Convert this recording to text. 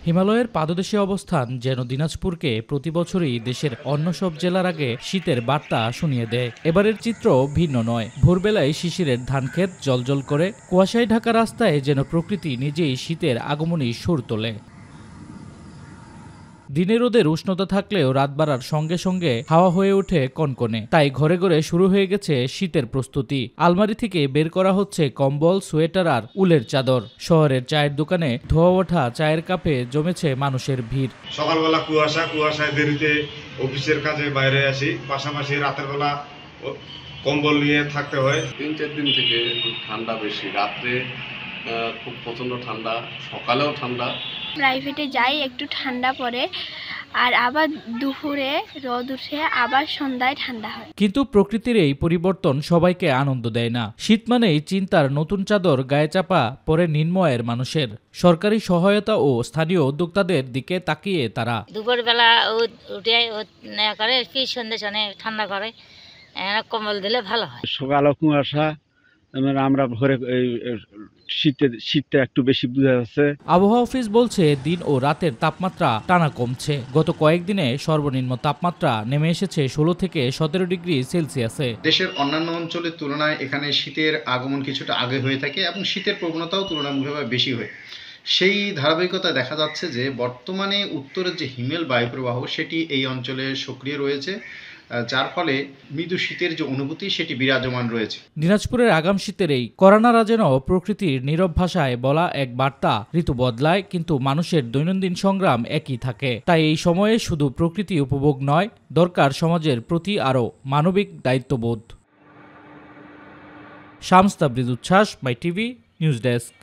হিমালয়ের পাদদেশে অবস্থান যেন দিনাজপুরকে প্রতি বছরই দেশের অন্য সব জেলার আগে শীতের বার্তা শুনিয়ে দেয়। এবারের চিত্র ভিন্ন নয়। ভোরবেলায় শিশিরের ধানক্ষেত জ্বলজ্বল করে, কুয়াশায় ঢাকা রাস্তায় যেন প্রকৃতি নিজেই শীতের আগমনী সুর তোলে। দিনে রোদের উষ্ণতা থাকলেও রাত বাড়ার সঙ্গে সঙ্গে হাওয়া হয়ে ওঠে কনকনে। তাই ঘরে ঘরে শুরু হয়ে গেছে শীতের প্রস্তুতি। আলমারি থেকে বের করা হচ্ছে কম্বল, সোয়েটার আর উলের চাদর। শহরের চায়ের দোকানে ধোয়া ওঠা চায়ের কাপে জমেছে মানুষের ভিড়। সকালবেলা কুয়াশায় দেরিতে অফিসের কাজে বাইরে আসি, পাশাপাশি রাতের বেলা কম্বল নিয়ে থাকতে হয়। 3-4 দিন থেকে ঠান্ডা বেশি, রাত্রে খুব প্রচণ্ড ঠান্ডা, সকালেও ঠান্ডা। প্রাইভেটে যাই, একটু ঠান্ডা পড়ে, আর আবার দুপুরে রোদ উঠে, আবার সন্ধ্যায় ঠান্ডা হয়। কিন্তু প্রকৃতির এই পরিবর্তন সবাইকে আনন্দ দেয় না। শীত মানেই চিন্তার নতুন চাদর গায়ে চাপা পরে নিম্নয়ের মানুষের। সরকারি সহায়তা ও স্থানীয় উদ্যোক্তাদের দিকে তাকিয়ে তারা দুপুরবেলা উঠে করে কি সন্ধ্যে ঠান্ডা করে, কম্বল দিলে ভালো হয়। সকালে কুয়াশা, আমরা ঘরে শীতটা একটু বেশি বোঝা যাচ্ছে। আবহাওয়া অফিস বলছে দিন ও রাতের তাপমাত্রা টানা কমছে। গত কয়েকদিনে সর্বনিম্ন তাপমাত্রা নেমে এসেছে 16 থেকে 17 ডিগ্রি সেলসিয়াসে। দেশের অন্যান্য অঞ্চলের তুলনায় এখানে শীতের আগমন কিছুটা আগে হয়ে থাকে এবং শীতের প্রবণতাও তুলনামূলকভাবে বেশি হয়। সেই ধারাবাহিকতা দেখা যাচ্ছে যে বর্তমানে উত্তরের যে হিমেল বায়ুপ্রবাহ সেটি এই অঞ্চলে সক্রিয় রয়েছে, যার ফলে মৃদু শীতের যে অনুভূতি সেটি বিরাজমান রয়েছে। দিনাজপুরের আগাম শীতের এই করানারা যেন প্রকৃতির নীরব ভাষায় বলা এক বার্তা। ঋতু বদলায় কিন্তু মানুষের দৈনন্দিন সংগ্রাম একই থাকে। তাই এই সময়ে শুধু প্রকৃতি উপভোগ নয়, দরকার সমাজের প্রতি আরও মানবিক দায়িত্ববোধ। শামস তাবরিজ উচ্ছ্বাস, মাই টিভি নিউজ ডেস্ক।